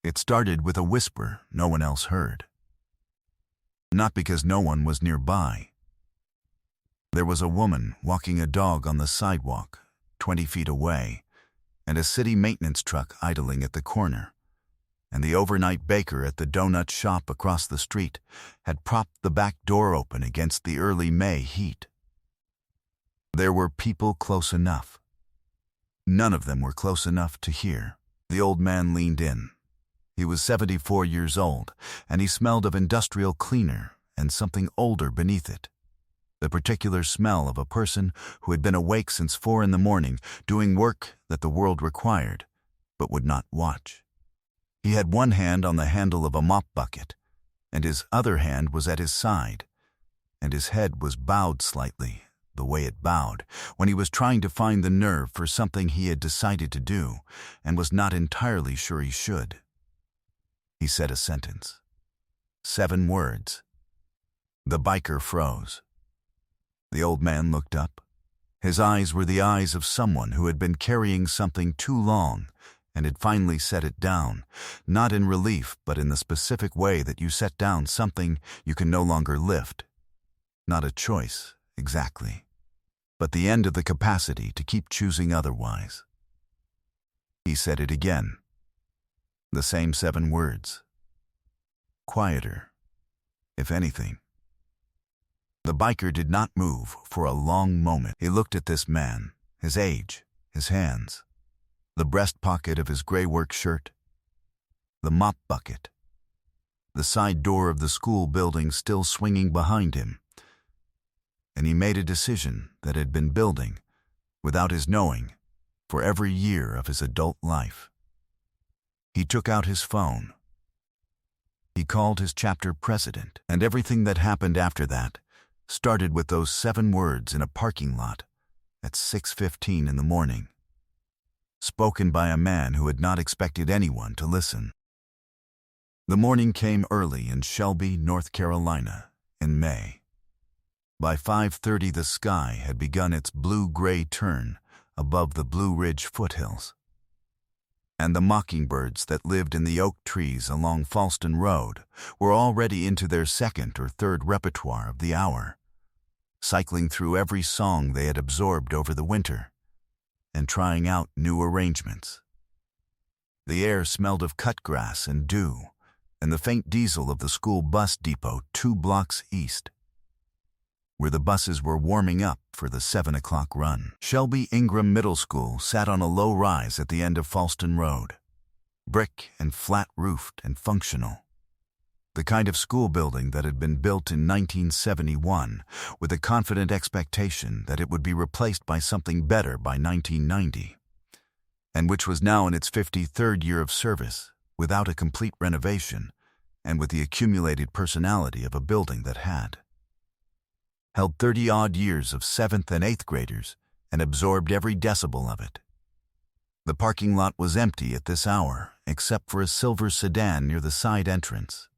It started with a whisper no one else heard. Not because no one was nearby. There was a woman walking a dog on the sidewalk, 20 feet away, and a city maintenance truck idling at the corner, and the overnight baker at the donut shop across the street had propped the back door open against the early May heat. There were people close enough. None of them were close enough to hear. The old man leaned in. He was 74 years old, and he smelled of industrial cleaner and something older beneath it. The particular smell of a person who had been awake since 4 a.m, doing work that the world required, but would not watch. He had one hand on the handle of a mop bucket, and his other hand was at his side, and his head was bowed slightly, the way it bowed, when he was trying to find the nerve for something he had decided to do, and was not entirely sure he should. He said a sentence. 7 words. The biker froze. The old man looked up. His eyes were the eyes of someone who had been carrying something too long and had finally set it down, not in relief but in the specific way that you set down something you can no longer lift. Not a choice, exactly, but the end of the capacity to keep choosing otherwise. He said it again. The same 7 words. Quieter, if anything. The biker did not move for a long moment. He looked at this man, his age, his hands, the breast pocket of his gray work shirt, the mop bucket, the side door of the school building still swinging behind him, and he made a decision that had been building, without his knowing, for every year of his adult life. He took out his phone. He called his chapter president, and everything that happened after that started with those 7 words in a parking lot at 6:15 in the morning, spoken by a man who had not expected anyone to listen. The morning came early in Shelby, North Carolina, in May. By 5:30 the sky had begun its blue-gray turn above the Blue Ridge foothills, and the mockingbirds that lived in the oak trees along Falston Road were already into their 2nd or 3rd repertoire of the hour, cycling through every song they had absorbed over the winter and trying out new arrangements. The air smelled of cut grass and dew and the faint diesel of the school bus depot 2 blocks east, where the buses were warming up for the 7 o'clock run. Shelby Ingram Middle School sat on a low rise at the end of Falston Road, brick and flat-roofed and functional. The kind of school building that had been built in 1971 with a confident expectation that it would be replaced by something better by 1990, and which was now in its 53rd year of service without a complete renovation and with the accumulated personality of a building that had. Held 30-odd years of 7th and 8th graders and absorbed every decibel of it. The parking lot was empty at this hour except for a silver sedan near the side entrance,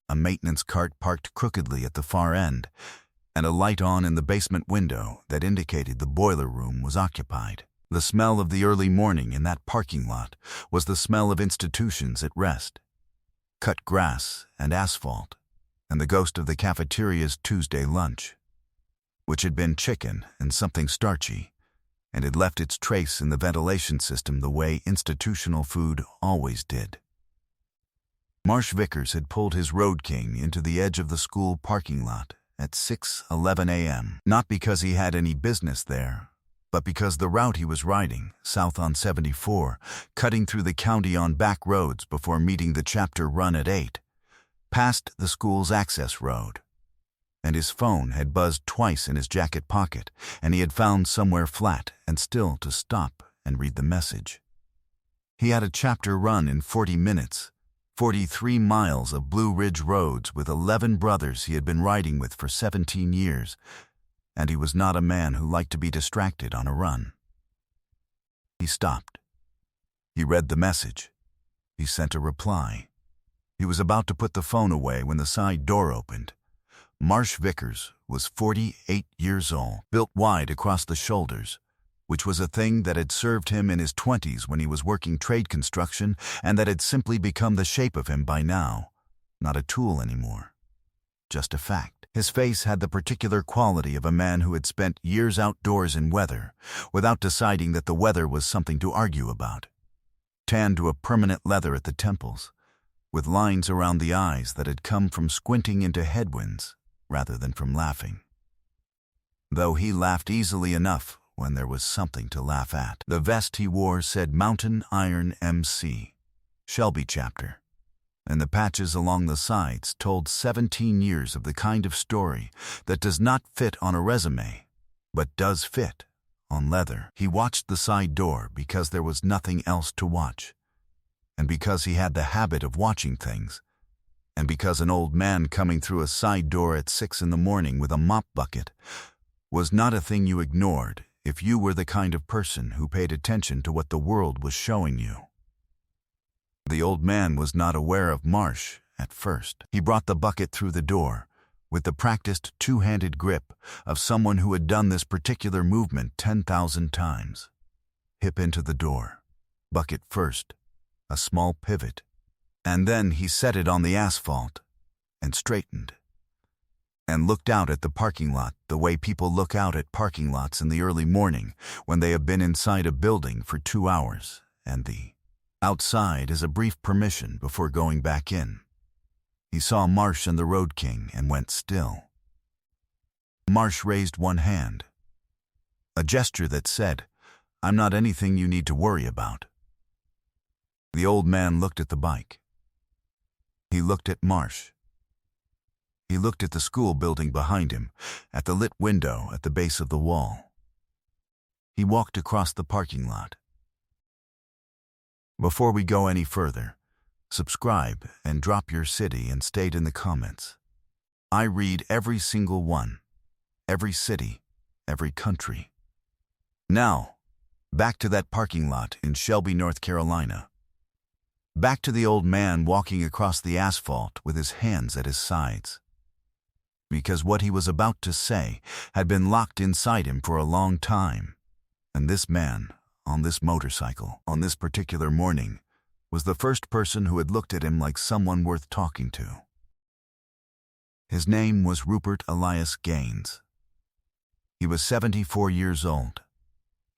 a maintenance cart parked crookedly at the far end, and a light on in the basement window that indicated the boiler room was occupied. The smell of the early morning in that parking lot was the smell of institutions at rest, cut grass and asphalt, and the ghost of the cafeteria's Tuesday lunch, which had been chicken and something starchy, and had left its trace in the ventilation system the way institutional food always did. Marsh Vickers had pulled his Road King into the edge of the school parking lot at 6:11 a.m., not because he had any business there, but because the route he was riding, south on 74, cutting through the county on back roads before meeting the chapter run at 8, passed the school's access road, and his phone had buzzed twice in his jacket pocket, and he had found somewhere flat and still to stop and read the message. He had a chapter run in 40 minutes, 43 miles of Blue Ridge roads with 11 brothers he had been riding with for 17 years, and he was not a man who liked to be distracted on a run. He stopped. He read the message. He sent a reply. He was about to put the phone away when the side door opened. Marsh Vickers was 48 years old, built wide across the shoulders, which was a thing that had served him in his 20s when he was working trade construction and that had simply become the shape of him by now. Not a tool anymore. Just a fact. His face had the particular quality of a man who had spent years outdoors in weather, without deciding that the weather was something to argue about. Tanned to a permanent leather at the temples, with lines around the eyes that had come from squinting into headwinds rather than from laughing. Though he laughed easily enough when there was something to laugh at. The vest he wore said Mountain Iron MC, Shelby Chapter, and the patches along the sides told 17 years of the kind of story that does not fit on a resume, but does fit on leather. He watched the side door because there was nothing else to watch, and because he had the habit of watching things, and because an old man coming through a side door at 6 in the morning with a mop bucket was not a thing you ignored if you were the kind of person who paid attention to what the world was showing you. The old man was not aware of Marsh at first. He brought the bucket through the door with the practiced two-handed grip of someone who had done this particular movement 10,000 times. Hip into the door, bucket first, a small pivot, and then he set it on the asphalt and straightened and looked out at the parking lot the way people look out at parking lots in the early morning when they have been inside a building for 2 hours and the outside is a brief permission before going back in. He saw Marsh and the Road King and went still. Marsh raised one hand, a gesture that said, "I'm not anything you need to worry about." The old man looked at the bike. He looked at Marsh. He looked at the school building behind him, at the lit window at the base of the wall. He walked across the parking lot. Before we go any further, subscribe and drop your city and state in the comments. I read every single one, every city, every country. Now, back to that parking lot in Shelby, North Carolina. Back to the old man walking across the asphalt with his hands at his sides. Because what he was about to say had been locked inside him for a long time, and this man, on this motorcycle, on this particular morning, was the first person who had looked at him like someone worth talking to. His name was Rupert Elias Gaines. He was 74 years old.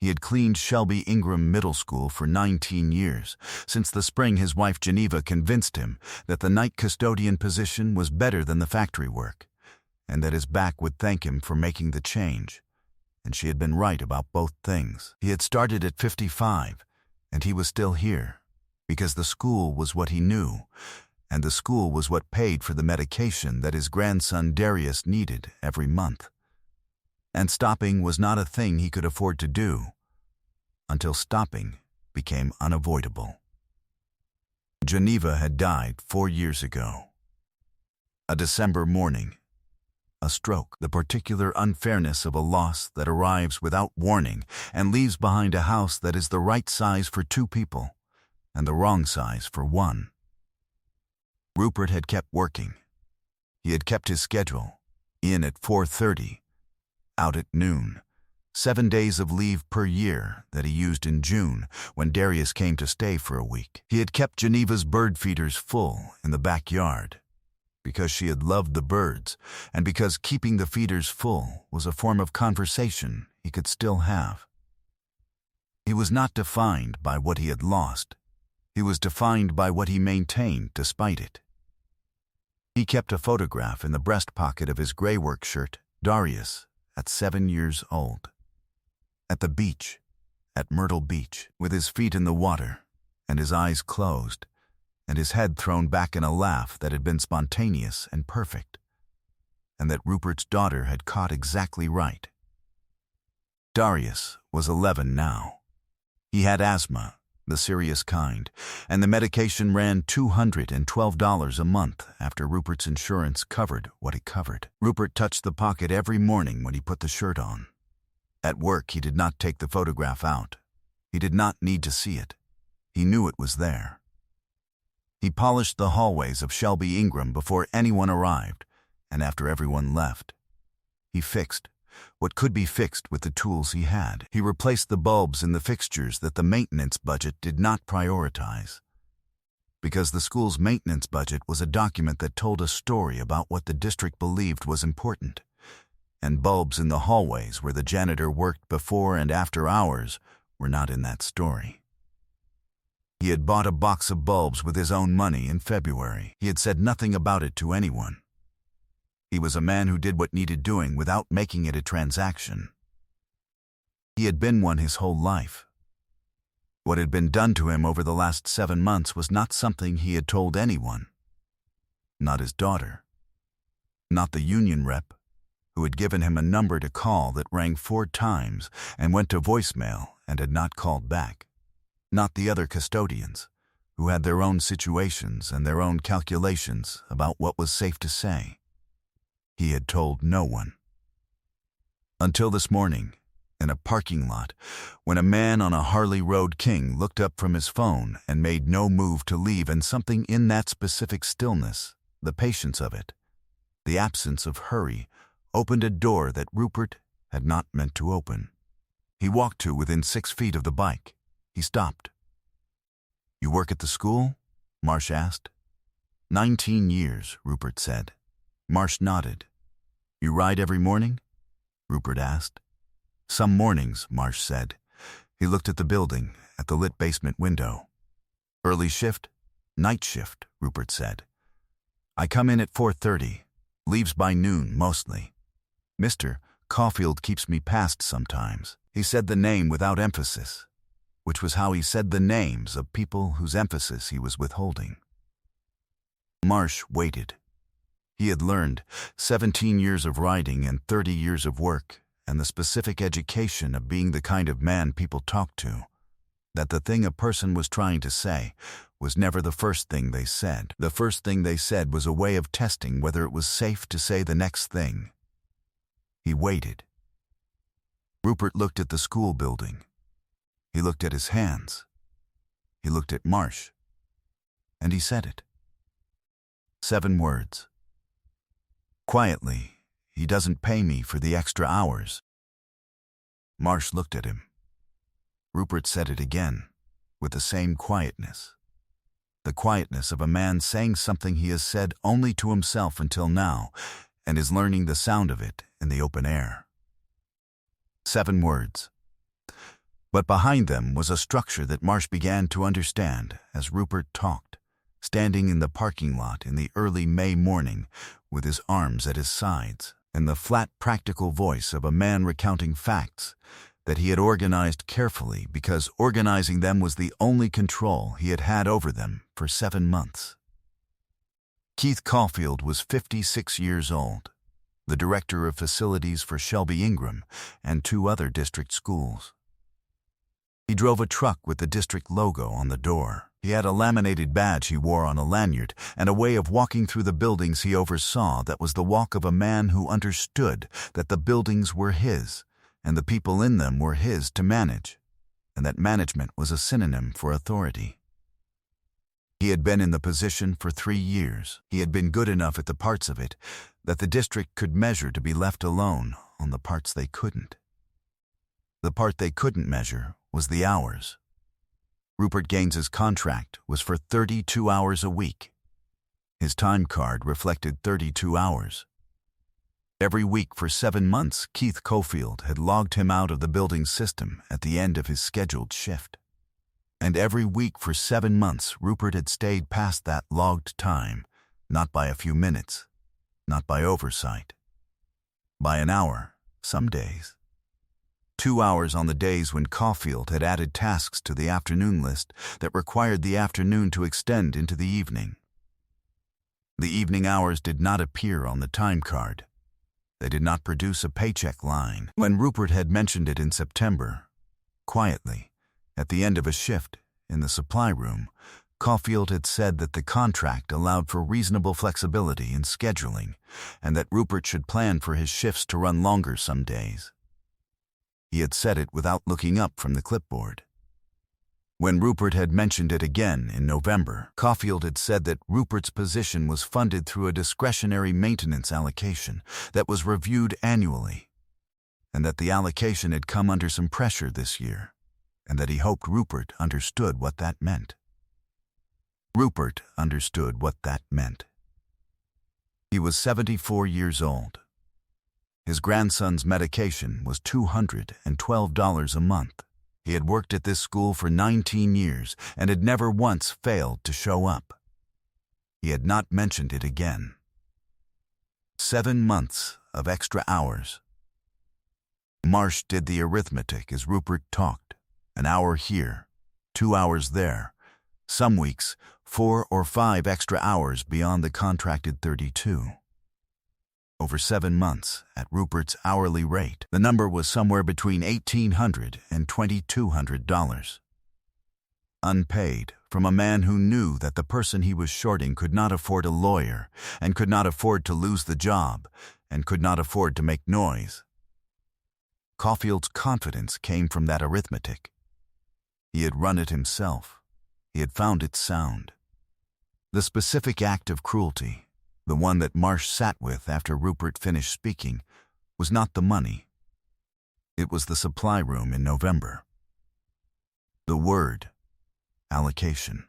He had cleaned Shelby Ingram Middle School for 19 years, since the spring his wife Geneva convinced him that the night custodian position was better than the factory work, and that his back would thank him for making the change. And she had been right about both things. He had started at 55, and he was still here, because the school was what he knew, and the school was what paid for the medication that his grandson Darius needed every month. And stopping was not a thing he could afford to do, until stopping became unavoidable. Geneva had died 4 years ago. A December morning. A stroke, the particular unfairness of a loss that arrives without warning and leaves behind a house that is the right size for 2 people and the wrong size for 1. Rupert had kept working. He had kept his schedule, in at 4:30, out at noon, 7 days of leave per year that he used in June when Darius came to stay for a week. He had kept Geneva's bird feeders full in the backyard, because she had loved the birds, and because keeping the feeders full was a form of conversation he could still have. He was not defined by what he had lost. He was defined by what he maintained despite it. He kept a photograph in the breast pocket of his gray work shirt, Darius, at 7 years old. At the beach, at Myrtle Beach, with his feet in the water and his eyes closed, and his head thrown back in a laugh that had been spontaneous and perfect, and that Rupert's daughter had caught exactly right. Darius was 11 now. He had asthma, the serious kind, and the medication ran $212 a month after Rupert's insurance covered what it covered. Rupert touched the pocket every morning when he put the shirt on. At work, he did not take the photograph out. He did not need to see it. He knew it was there. He polished the hallways of Shelby Ingram before anyone arrived, and after everyone left. He fixed, what could be fixed with the tools he had. He replaced the bulbs in the fixtures that the maintenance budget did not prioritize. Because the school's maintenance budget was a document that told a story about what the district believed was important, and bulbs in the hallways where the janitor worked before and after hours were not in that story. He had bought a box of bulbs with his own money in February. He had said nothing about it to anyone. He was a man who did what needed doing without making it a transaction. He had been one his whole life. What had been done to him over the last 7 months was not something he had told anyone. Not his daughter. Not the union rep, who had given him a number to call that rang 4 times and went to voicemail and had not called back. Not the other custodians, who had their own situations and their own calculations about what was safe to say. He had told no one. Until this morning, in a parking lot, when a man on a Harley Road King looked up from his phone and made no move to leave, and something in that specific stillness, the patience of it, the absence of hurry, opened a door that Rupert had not meant to open. He walked to within 6 feet of the bike. He stopped. "You work at the school?" Marsh asked. 19 years, Rupert said. Marsh nodded. "You ride every morning?" Rupert asked. "Some mornings," Marsh said. He looked at the building, at the lit basement window. "Early shift?" "Night shift," Rupert said. "I come in at 4:30, leaves by noon mostly. Mr. Caulfield keeps me past sometimes." He said the name without emphasis, which was how he said the names of people whose emphasis he was withholding. Marsh waited. He had learned 17 years of riding and 30 years of work, and the specific education of being the kind of man people talked to, that the thing a person was trying to say was never the first thing they said. The first thing they said was a way of testing whether it was safe to say the next thing. He waited. Rupert looked at the school building. He looked at his hands. He looked at Marsh. And he said it. 7 words. Quietly, "He doesn't pay me for the extra hours." Marsh looked at him. Rupert said it again, with the same quietness. The quietness of a man saying something he has said only to himself until now, and is learning the sound of it in the open air. 7 words. But behind them was a structure that Marsh began to understand as Rupert talked, standing in the parking lot in the early May morning with his arms at his sides, and the flat, practical voice of a man recounting facts that he had organized carefully because organizing them was the only control he had had over them for 7 months. Keith Caulfield was 56 years old, the director of facilities for Shelby Ingram and 2 other district schools. He drove a truck with the district logo on the door. He had a laminated badge he wore on a lanyard and a way of walking through the buildings he oversaw that was the walk of a man who understood that the buildings were his and the people in them were his to manage, and that management was a synonym for authority. He had been in the position for 3 years. He had been good enough at the parts of it that the district could measure to be left alone on the parts they couldn't. The part they couldn't measure was the hours. Rupert Gaines's contract was for 32 hours a week. His time card reflected 32 hours. Every week for 7 months, Keith Caulfield had logged him out of the building system at the end of his scheduled shift. And every week for 7 months, Rupert had stayed past that logged time, not by a few minutes, not by oversight. By an hour, some days. 2 hours on the days when Caulfield had added tasks to the afternoon list that required the afternoon to extend into the evening. The evening hours did not appear on the time card. They did not produce a paycheck line. When Rupert had mentioned it in September, quietly, at the end of a shift in the supply room, Caulfield had said that the contract allowed for reasonable flexibility in scheduling and that Rupert should plan for his shifts to run longer some days. He had said it without looking up from the clipboard. When Rupert had mentioned it again in November, Caulfield had said that Rupert's position was funded through a discretionary maintenance allocation that was reviewed annually. and that the allocation had come under some pressure this year, and that he hoped Rupert understood what that meant. Rupert understood what that meant. He was 74 years old. His grandson's medication was $212 a month. He had worked at this school for 19 years and had never once failed to show up. He had not mentioned it again. 7 months of extra hours. Marsh did the arithmetic as Rupert talked. An hour here, 2 hours there. Some weeks, 4 or 5 extra hours beyond the contracted 32. Over 7 months, at Rupert's hourly rate, the number was somewhere between $1,800 and $2,200. Unpaid, from a man who knew that the person he was shorting could not afford a lawyer, and could not afford to lose the job, and could not afford to make noise. Caulfield's confidence came from that arithmetic. He had run it himself. He had found it sound. The specific act of cruelty, the one that Marsh sat with after Rupert finished speaking, was not the money. It was the supply room in November. The word, allocation.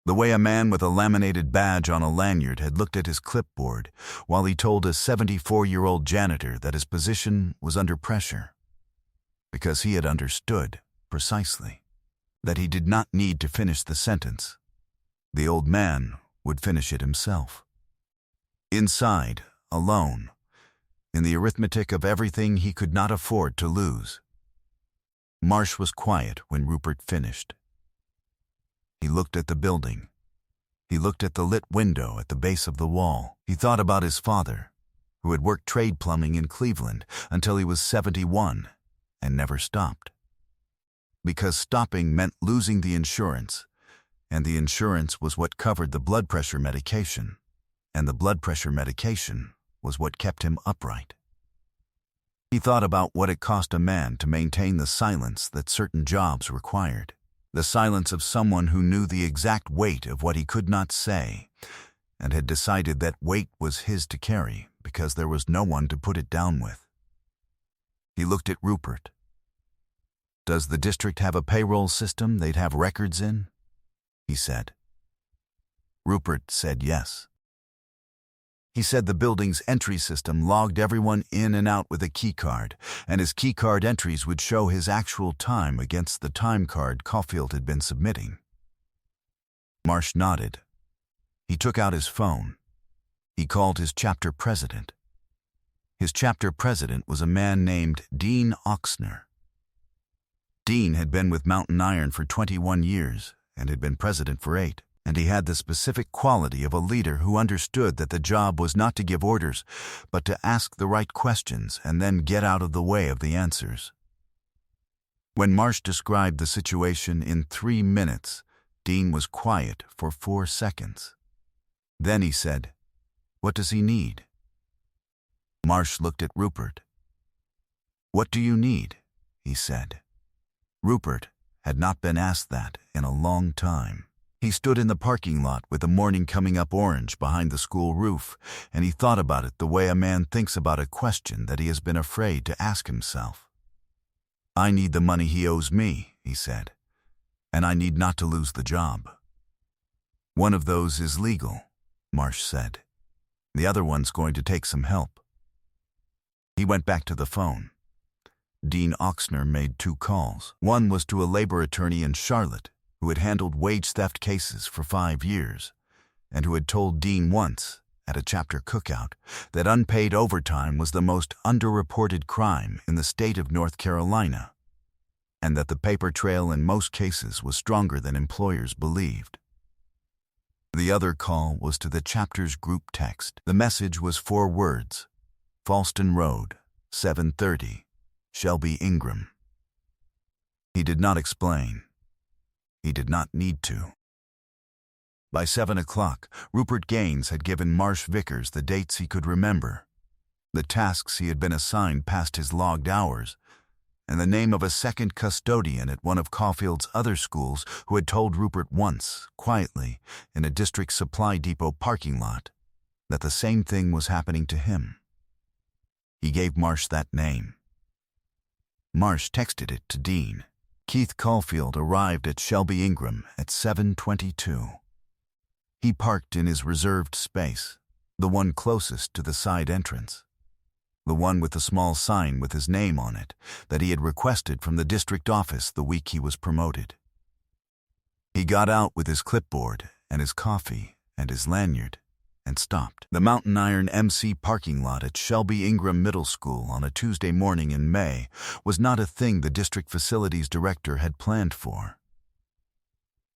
The way a man with a laminated badge on a lanyard had looked at his clipboard while he told a 74-year-old janitor that his position was under pressure. Because he had understood, precisely, that he did not need to finish the sentence. The old man would finish it himself. Inside, alone, in the arithmetic of everything he could not afford to lose. Marsh was quiet when Rupert finished. He looked at the building. He looked at the lit window at the base of the wall. He thought about his father, who had worked trade plumbing in Cleveland until he was 71 and never stopped. Because stopping meant losing the insurance, and the insurance was what covered the blood pressure medication, and the blood pressure medication was what kept him upright. He thought about what it cost a man to maintain the silence that certain jobs required, the silence of someone who knew the exact weight of what he could not say, and had decided that weight was his to carry because there was no one to put it down with. He looked at Rupert. "Does the district have a payroll system they'd have records in?" he said. Rupert said yes. He said the building's entry system logged everyone in and out with a key card, and his key card entries would show his actual time against the time card Caulfield had been submitting. Marsh nodded. He took out his phone. He called his chapter president. His chapter president was a man named Dean Oxner. Dean had been with Mountain Iron for 21 years and had been president for 8. And he had the specific quality of a leader who understood that the job was not to give orders, but to ask the right questions and then get out of the way of the answers. When Marsh described the situation in 3 minutes, Dean was quiet for 4 seconds. Then he said, "What does he need?" Marsh looked at Rupert. "What do you need?" he said. Rupert had not been asked that in a long time. He stood in the parking lot with the morning coming up orange behind the school roof, and he thought about it the way a man thinks about a question that he has been afraid to ask himself. "I need the money he owes me," he said, "and I need not to lose the job." "One of those is legal," Marsh said. "The other one's going to take some help." He went back to the phone. Dean Oxner made 2 calls. One was to a labor attorney in Charlotte, who had handled wage theft cases for 5 years, and who had told Dean once, at a chapter cookout, that unpaid overtime was the most underreported crime in the state of North Carolina, and that the paper trail in most cases was stronger than employers believed. The other call was to the chapter's group text. The message was 4 words: Falston Road, 7:30, Shelby Ingram. He did not explain. He did not need to. By 7 o'clock, Rupert Gaines had given Marsh Vickers the dates he could remember, the tasks he had been assigned past his logged hours, and the name of a second custodian at one of Caulfield's other schools who had told Rupert once, quietly, in a district supply depot parking lot, that the same thing was happening to him. He gave Marsh that name. Marsh texted it to Dean. Keith Caulfield arrived at Shelby Ingram at 7:22. He parked in his reserved space, the one closest to the side entrance, the one with the small sign with his name on it that he had requested from the district office the week he was promoted. He got out with his clipboard and his coffee and his lanyard and stopped. The Mountain Iron MC parking lot at Shelby Ingram Middle School on a Tuesday morning in May was not a thing the district facilities director had planned for.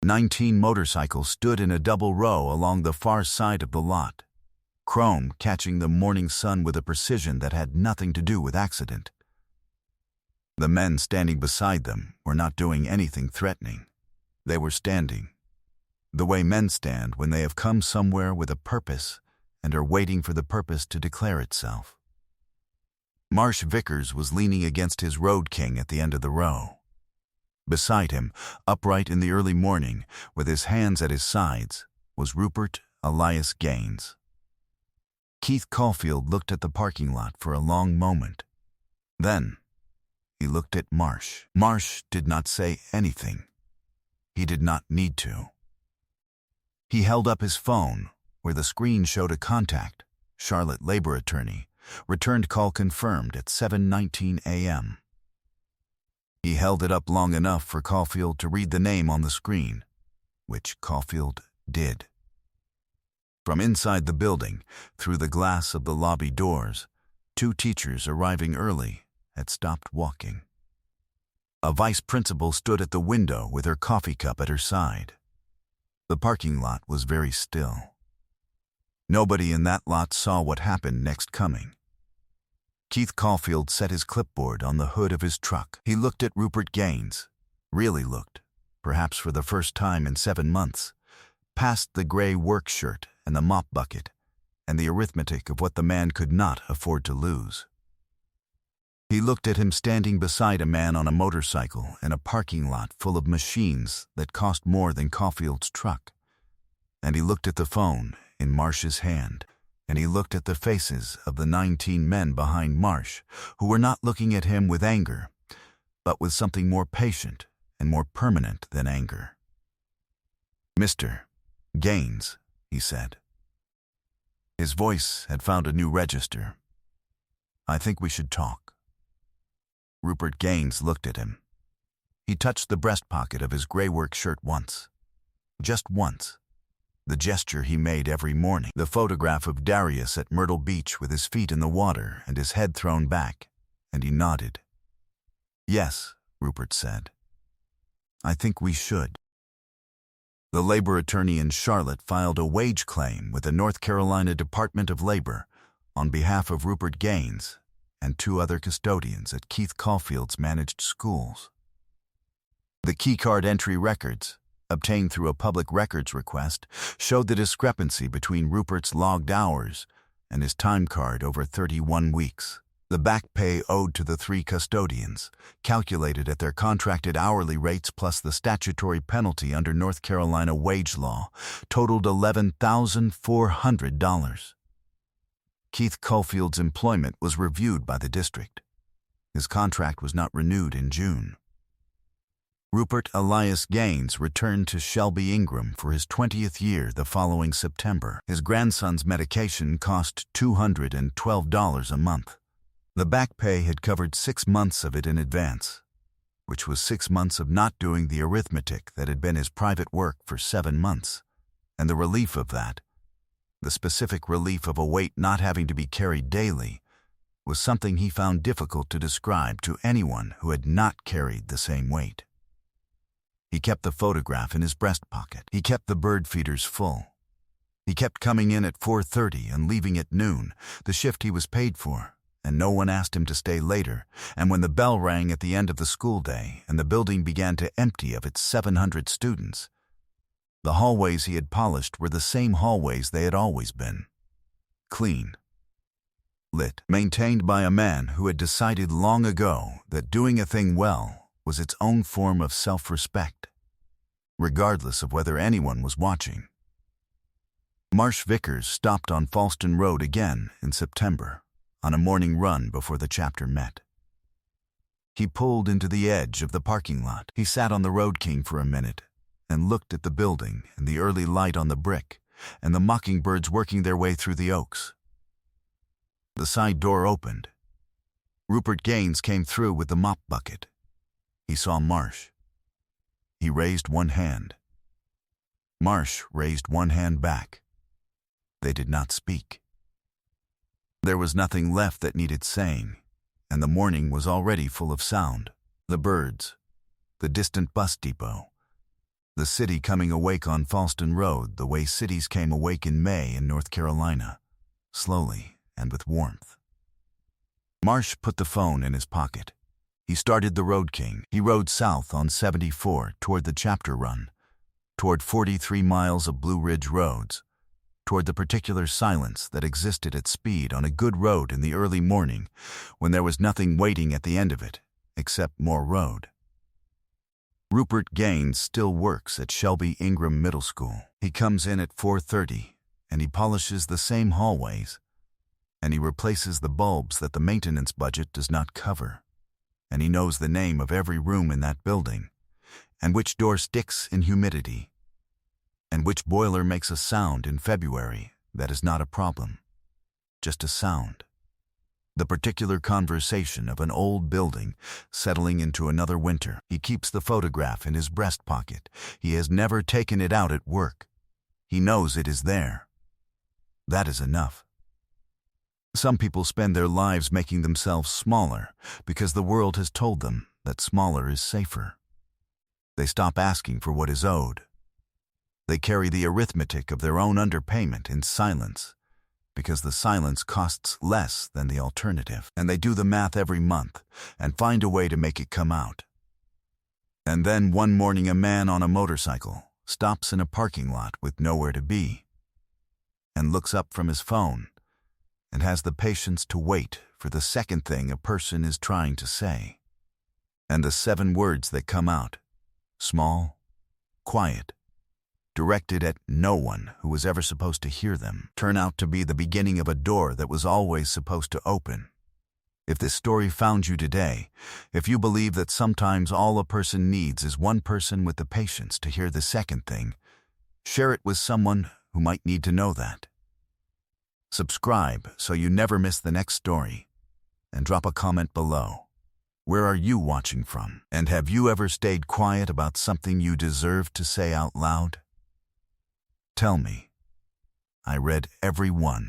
19 motorcycles stood in a double row along the far side of the lot, chrome catching the morning sun with a precision that had nothing to do with accident. The men standing beside them were not doing anything threatening. They were standing the way men stand when they have come somewhere with a purpose and are waiting for the purpose to declare itself. Marsh Vickers was leaning against his Road King at the end of the row. Beside him, upright in the early morning, with his hands at his sides, was Rupert Elias Gaines. Keith Caulfield looked at the parking lot for a long moment. Then, he looked at Marsh. Marsh did not say anything. He did not need to. He held up his phone, where the screen showed a contact, Charlotte labor attorney, returned call confirmed at 7:19 a.m. He held it up long enough for Caulfield to read the name on the screen, which Caulfield did. From inside the building, through the glass of the lobby doors, 2 teachers arriving early had stopped walking. A vice principal stood at the window with her coffee cup at her side. The parking lot was very still. Nobody in that lot saw what happened next coming. Keith Caulfield set his clipboard on the hood of his truck. He looked at Rupert Gaines, really looked, perhaps for the first time in 7 months, past the gray work shirt and the mop bucket, and the arithmetic of what the man could not afford to lose. He looked at him standing beside a man on a motorcycle in a parking lot full of machines that cost more than Caulfield's truck. And he looked at the phone in Marsh's hand. And he looked at the faces of the 19 men behind Marsh, who were not looking at him with anger, but with something more patient and more permanent than anger. "Mr. Gaines," he said. His voice had found a new register. "I think we should talk." Rupert Gaines looked at him. He touched the breast pocket of his gray work shirt once. Just once. The gesture he made every morning. The photograph of Darius at Myrtle Beach with his feet in the water and his head thrown back, and he nodded. "Yes," Rupert said. "I think we should." The labor attorney in Charlotte filed a wage claim with the North Carolina Department of Labor on behalf of Rupert Gaines and 2 other custodians at Keith Caulfield's managed schools. The keycard entry records, obtained through a public records request, showed the discrepancy between Rupert's logged hours and his time card over 31 weeks. The back pay owed to the 3 custodians, calculated at their contracted hourly rates plus the statutory penalty under North Carolina wage law, totaled $11,400. Keith Caulfield's employment was reviewed by the district. His contract was not renewed in June. Rupert Elias Gaines returned to Shelby Ingram for his 20th year the following September. His grandson's medication cost $212 a month. The back pay had covered 6 months of it in advance, which was 6 months of not doing the arithmetic that had been his private work for 7 months, and the relief of that, the specific relief of a weight not having to be carried daily, was something he found difficult to describe to anyone who had not carried the same weight. He kept the photograph in his breast pocket. He kept the bird feeders full. He kept coming in at 4:30 and leaving at noon, the shift he was paid for, and no one asked him to stay later. And when the bell rang at the end of the school day and the building began to empty of its 700 students, the hallways he had polished were the same hallways they had always been. Clean. Lit. Maintained by a man who had decided long ago that doing a thing well was its own form of self-respect, regardless of whether anyone was watching. Marsh Vickers stopped on Falston Road again in September, on a morning run before the chapter met. He pulled into the edge of the parking lot. He sat on the Road King for a minute and looked at the building and the early light on the brick and the mockingbirds working their way through the oaks. The side door opened. Rupert Gaines came through with the mop bucket. He saw Marsh. He raised one hand. Marsh raised one hand back. They did not speak. There was nothing left that needed saying, and the morning was already full of sound. The birds, the distant bus depot, the city coming awake on Falston Road the way cities came awake in May in North Carolina, slowly and with warmth. Marsh put the phone in his pocket. He started the Road King. He rode south on 74 toward the chapter run, toward 43 miles of Blue Ridge roads, toward the particular silence that existed at speed on a good road in the early morning when there was nothing waiting at the end of it except more road. Rupert Gaines still works at Shelby Ingram Middle School. He comes in at 4:30 and he polishes the same hallways, and he replaces the bulbs that the maintenance budget does not cover, and he knows the name of every room in that building, and which door sticks in humidity, and which boiler makes a sound in February that is not a problem, just a sound. The particular conversation of an old building settling into another winter. He keeps the photograph in his breast pocket. He has never taken it out at work. He knows it is there. That is enough. Some people spend their lives making themselves smaller because the world has told them that smaller is safer. They stop asking for what is owed. They carry the arithmetic of their own underpayment in silence because the silence costs less than the alternative, and they do the math every month and find a way to make it come out. And then one morning a man on a motorcycle stops in a parking lot with nowhere to be and looks up from his phone and has the patience to wait for the second thing a person is trying to say. And the 7 words that come out, small, quiet, directed at no one who was ever supposed to hear them, turn out to be the beginning of a door that was always supposed to open. If this story found you today, if you believe that sometimes all a person needs is one person with the patience to hear the second thing, share it with someone who might need to know that. Subscribe so you never miss the next story, and drop a comment below. Where are you watching from? And have you ever stayed quiet about something you deserved to say out loud? Tell me. I read every one.